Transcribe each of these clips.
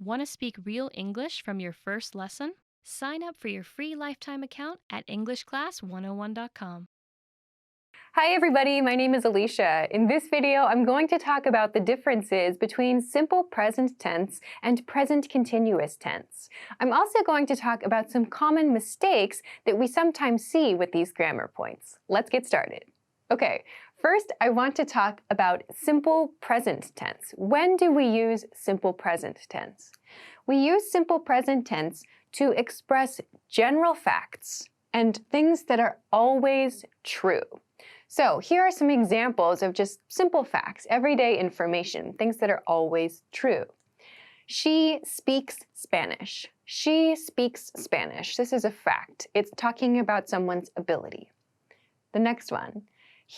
Want to speak real English from your first lesson? Sign up for your free lifetime account at EnglishClass101.com. Hi everybody, my name is Alicia. In this video, I'm going to talk about the differences between simple present tense and present continuous tense. I'm also going to talk about some common mistakes that we sometimes see with these grammar points. Let's get started. Okay, first I want to talk about simple present tense. When do we use simple present tense? We use simple present tense to express general facts and things that are always true. So here are some examples of just simple facts, everyday information, things that are always true. She speaks Spanish. She speaks Spanish. This is a fact. It's talking about someone's ability. The next one.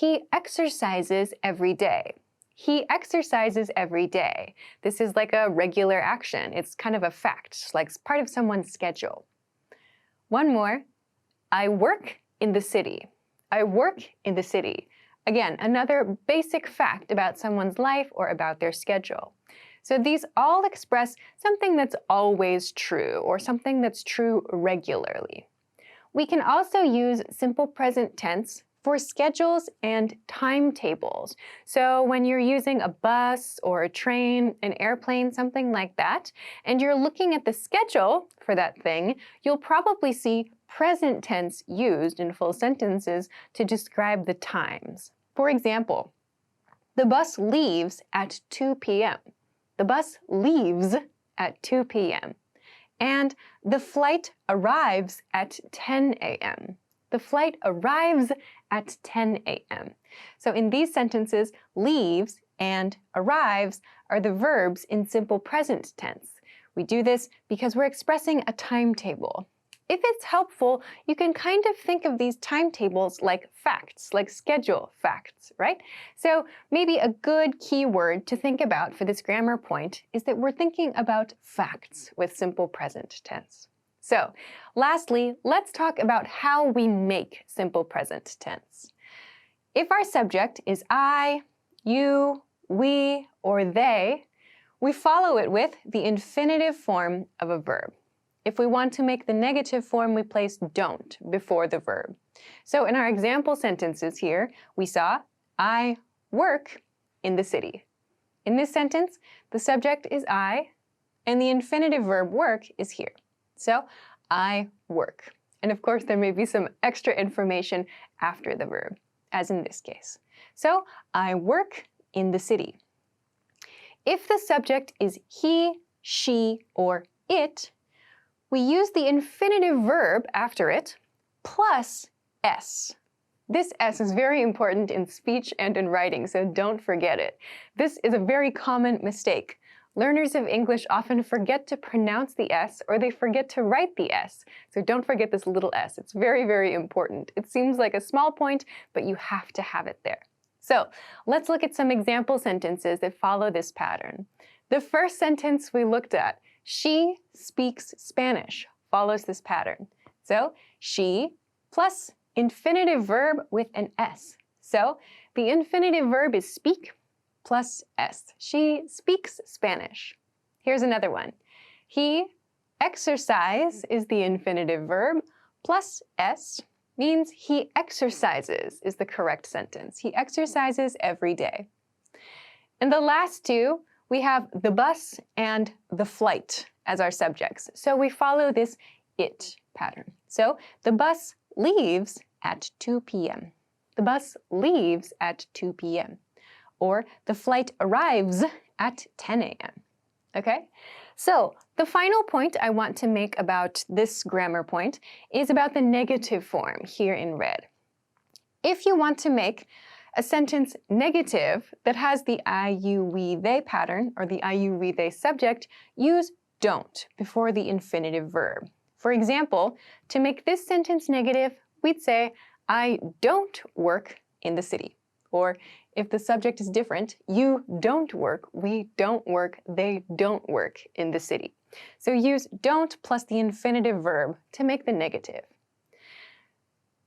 He exercises every day. He exercises every day. This is like a regular action. It's kind of a fact, like part of someone's schedule. One more. I work in the city. I work in the city. Again, another basic fact about someone's life or about their schedule. So these all express something that's always true or something that's true regularly. We can also use simple present tense for schedules and timetables. So when you're using a bus or a train, an airplane, something like that, and you're looking at the schedule for that thing, you'll probably see present tense used in full sentences to describe the times. For example, the bus leaves at 2 p.m. The bus leaves at 2 p.m. And the flight arrives at 10 a.m. The flight arrives at 10 a.m. So in these sentences, leaves and arrives are the verbs in simple present tense. We do this because we're expressing a timetable. If it's helpful, you can kind of think of these timetables like facts, like schedule facts, right? So maybe a good keyword to think about for this grammar point is that we're thinking about facts with simple present tense. So, lastly, let's talk about how we make simple present tense. If our subject is I, you, we, or they, we follow it with the infinitive form of a verb. If we want to make the negative form, we place don't before the verb. So in our example sentences here, we saw, I work in the city. In this sentence, the subject is I, and the infinitive verb work is here. So, I work. And of course, there may be some extra information after the verb, as in this case. So, I work in the city. If the subject is he, she, or it, we use the infinitive verb after it plus s. This s is very important in speech and in writing, so don't forget it. This is a very common mistake. Learners of English often forget to pronounce the s or they forget to write the s. So don't forget this little s. It's very, very important. It seems like a small point, but you have to have it there. So let's look at some example sentences that follow this pattern. The first sentence we looked at, she speaks Spanish, follows this pattern. So she plus infinitive verb with an s. So the infinitive verb is speak plus s. She speaks Spanish. Here's another one. He exercise is the infinitive verb plus s means he exercises is the correct sentence. He exercises every day. And the last two, we have the bus and the flight as our subjects. So we follow this it pattern. So the bus leaves at 2 p.m. The bus leaves at 2 p.m. Or the flight arrives at 10 a.m. Okay? So the final point I want to make about this grammar point is about the negative form here in red. If you want to make a sentence negative that has the I, you, we, they pattern, or the I, you, we, they subject, use don't before the infinitive verb. For example, to make this sentence negative, we'd say, I don't work in the city. Or if the subject is different, you don't work, we don't work, they don't work in the city. So use don't plus the infinitive verb to make the negative.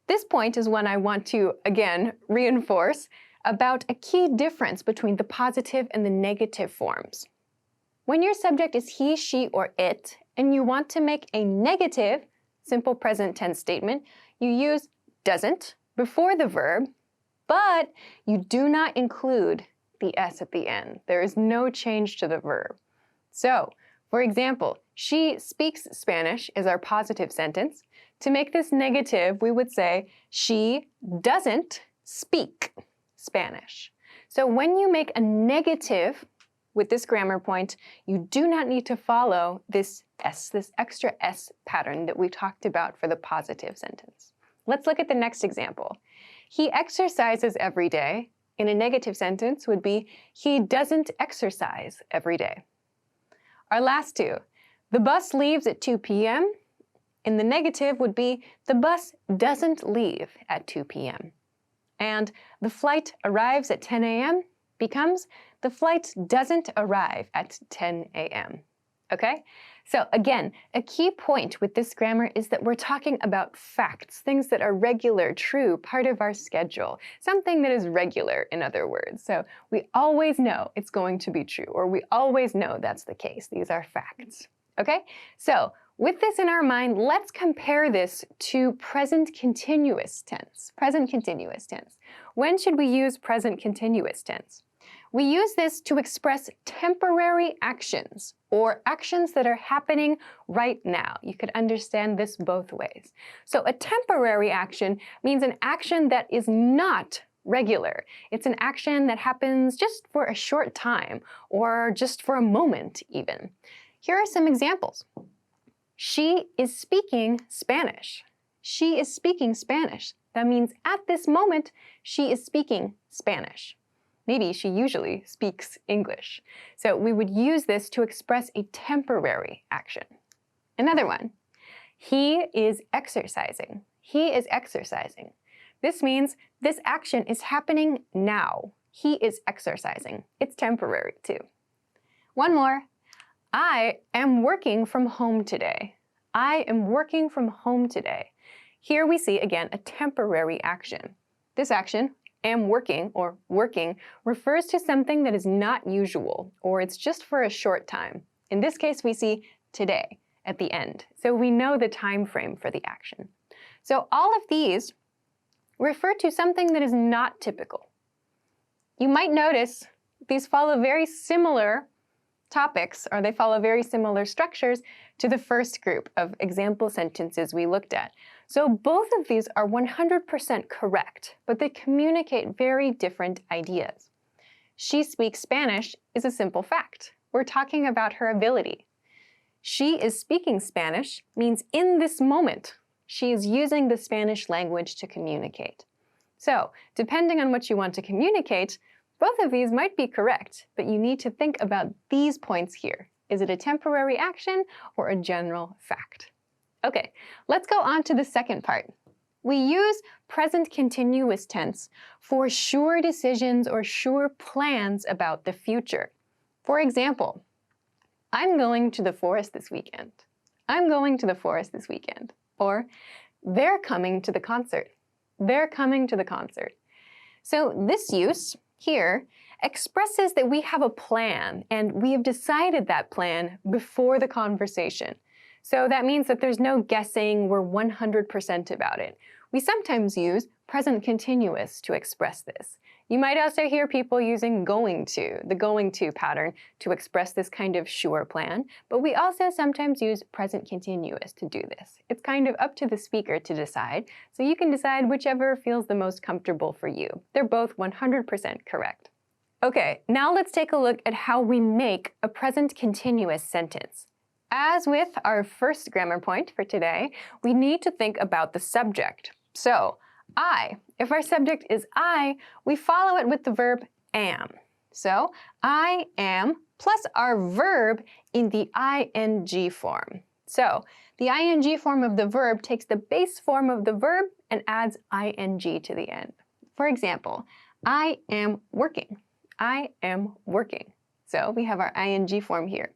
This point is one I want to, again, reinforce about a key difference between the positive and the negative forms. When your subject is he, she, or it, and you want to make a negative simple present tense statement, you use doesn't before the verb, but you do not include the s at the end. There is no change to the verb. So, for example, she speaks Spanish is our positive sentence. To make this negative, we would say she doesn't speak Spanish. So when you make a negative with this grammar point, you do not need to follow this S, this extra S pattern that we talked about for the positive sentence. Let's look at the next example. He exercises every day. In a negative sentence would be, he doesn't exercise every day. Our last two, the bus leaves at 2 p.m. In the negative would be, the bus doesn't leave at 2 p.m. And the flight arrives at 10 a.m. becomes, the flight doesn't arrive at 10 a.m. Okay? So again, a key point with this grammar is that we're talking about facts, things that are regular, true, part of our schedule, something that is regular, in other words. So we always know it's going to be true, or we always know that's the case. These are facts. Okay? So with this in our mind, let's compare this to present continuous tense. Present continuous tense. When should we use present continuous tense? We use this to express temporary actions or actions that are happening right now. You could understand this both ways. So a temporary action means an action that is not regular. It's an action that happens just for a short time or just for a moment even. Here are some examples. She is speaking Spanish. She is speaking Spanish. That means at this moment, she is speaking Spanish. Maybe she usually speaks English. So we would use this to express a temporary action. Another one, he is exercising. He is exercising. This means this action is happening now. He is exercising. It's temporary too. One more, I am working from home today. I am working from home today. Here we see again a temporary action. This action, am working or working, refers to something that is not usual or it's just for a short time. In this case, we see today at the end. So we know the time frame for the action. So all of these refer to something that is not typical. You might notice these follow very similar topics, or they follow very similar structures to the first group of example sentences we looked at. So both of these are 100% correct, but they communicate very different ideas. She speaks Spanish is a simple fact. We're talking about her ability. She is speaking Spanish means in this moment, she is using the Spanish language to communicate. So, depending on what you want to communicate, both of these might be correct, but you need to think about these points here. Is it a temporary action or a general fact? Okay, let's go on to the second part. We use present continuous tense for sure decisions or sure plans about the future. For example, I'm going to the forest this weekend. I'm going to the forest this weekend. Or, they're coming to the concert. They're coming to the concert. So this use here expresses that we have a plan and we have decided that plan before the conversation. So that means that there's no guessing, we're 100% about it. We sometimes use present continuous to express this. You might also hear people using going to, the going to pattern, to express this kind of sure plan, but we also sometimes use present continuous to do this. It's kind of up to the speaker to decide, so you can decide whichever feels the most comfortable for you. They're both 100% correct. Okay, now let's take a look at how we make a present continuous sentence. As with our first grammar point for today, we need to think about the subject. So, I. If our subject is I, we follow it with the verb am. So, I am plus our verb in the ing form. So, the ing form of the verb takes the base form of the verb and adds ing to the end. For example, I am working. I am working. So, we have our ing form here.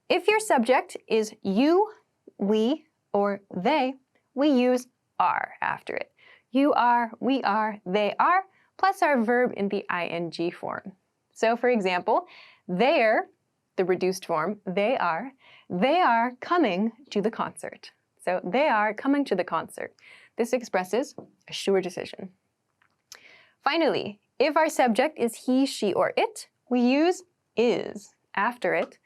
If your subject is you, we, or they, we use are after it. You are, we are, they are, plus our verb in the ing form. So for example, they're the reduced form, they are coming to the concert. So they are coming to the concert. This expresses a sure decision. Finally, if our subject is he, she, or it, we use is after it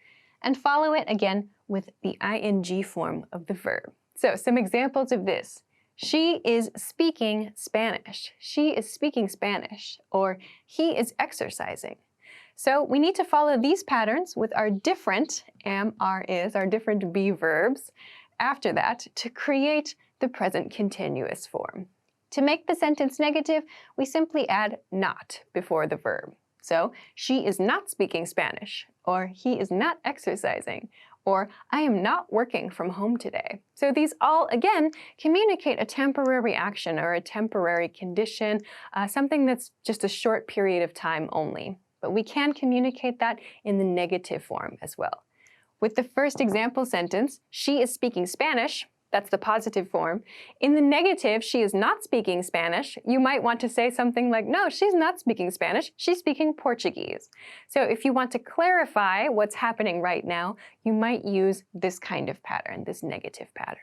and follow it again with the ing form of the verb. So some examples of this. She is speaking Spanish. She is speaking Spanish. Or he is exercising. So we need to follow these patterns with our different am, are, is, our different be verbs after that to create the present continuous form. To make the sentence negative, we simply add not before the verb. So, she is not speaking Spanish, or he is not exercising, or I am not working from home today. So these all, again, communicate a temporary action or a temporary condition, something that's just a short period of time only. But we can communicate that in the negative form as well. With the first example sentence, she is speaking Spanish, that's the positive form. In the negative, she is not speaking Spanish, you might want to say something like, no, she's not speaking Spanish, she's speaking Portuguese. So if you want to clarify what's happening right now, you might use this kind of pattern, this negative pattern.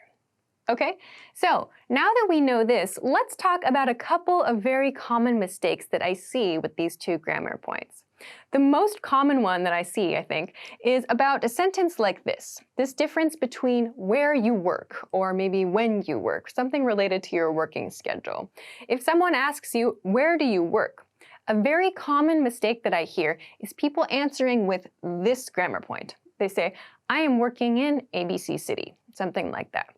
Okay, so now that we know this, let's talk about a couple of very common mistakes that I see with these two grammar points. The most common one that I see, I think, is about a sentence like this. This difference between where you work, or maybe when you work, something related to your working schedule. If someone asks you, where do you work? A very common mistake that I hear is people answering with this grammar point. They say, I am working in ABC City, something like that.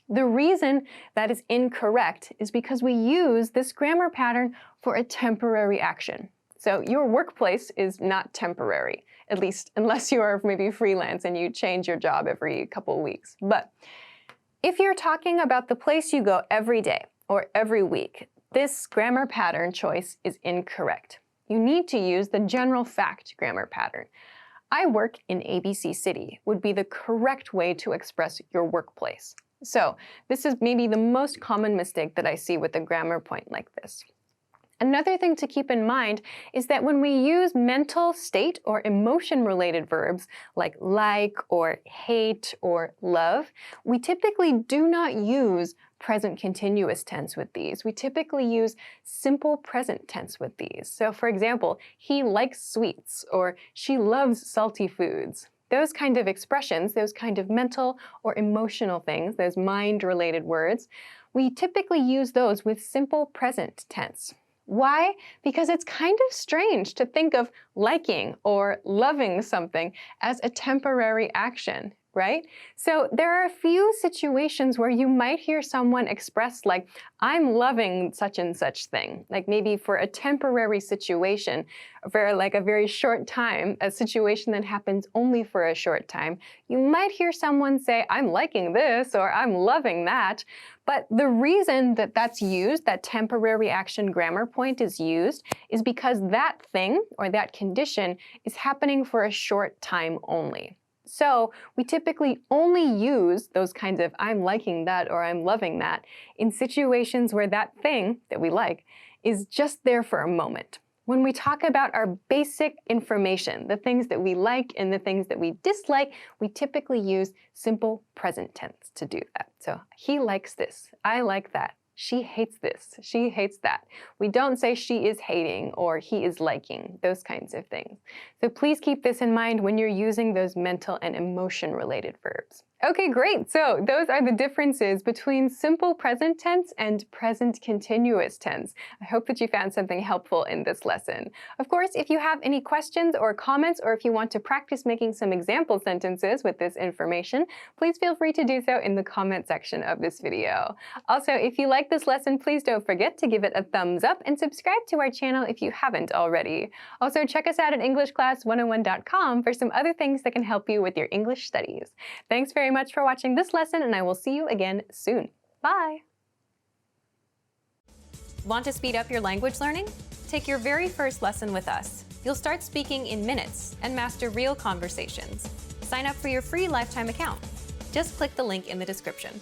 The reason that is incorrect is because we use this grammar pattern for a temporary action. So your workplace is not temporary, at least unless you are maybe freelance and you change your job every couple of weeks. But if you're talking about the place you go every day or every week, this grammar pattern choice is incorrect. You need to use the general fact grammar pattern. I work in ABC City would be the correct way to express your workplace. So this is maybe the most common mistake that I see with a grammar point like this. Another thing to keep in mind is that when we use mental state or emotion-related verbs like or hate or love, we typically do not use present continuous tense with these. We typically use simple present tense with these. So for example, he likes sweets or she loves salty foods. Those kind of expressions, those kind of mental or emotional things, those mind-related words, we typically use those with simple present tense. Why? Because it's kind of strange to think of liking or loving something as a temporary action, right? So there are a few situations where you might hear someone express like, I'm loving such and such thing, like maybe for a temporary situation, for like a very short time, a situation that happens only for a short time. You might hear someone say, I'm liking this or I'm loving that. But the reason that that's used, that temporary action grammar point is used, is because that thing or that condition is happening for a short time only. So we typically only use those kinds of I'm liking that or I'm loving that in situations where that thing that we like is just there for a moment. When we talk about our basic information, the things that we like and the things that we dislike, we typically use simple present tense to do that. So he likes this, I like that. She hates this, she hates that. We don't say she is hating or he is liking, those kinds of things. So please keep this in mind when you're using those mental and emotion-related verbs. Okay, great. So those are the differences between simple present tense and present continuous tense. I hope that you found something helpful in this lesson. Of course, if you have any questions or comments, or if you want to practice making some example sentences with this information, please feel free to do so in the comment section of this video. Also, if you like this lesson, please don't forget to give it a thumbs up and subscribe to our channel if you haven't already. Also, check us out at EnglishClass101.com for some other things that can help you with your English studies. Thanks very much for watching this lesson, and I will see you again soon. Bye! Want to speed up your language learning? Take your very first lesson with us. You'll start speaking in minutes and master real conversations. Sign up for your free lifetime account. Just click the link in the description.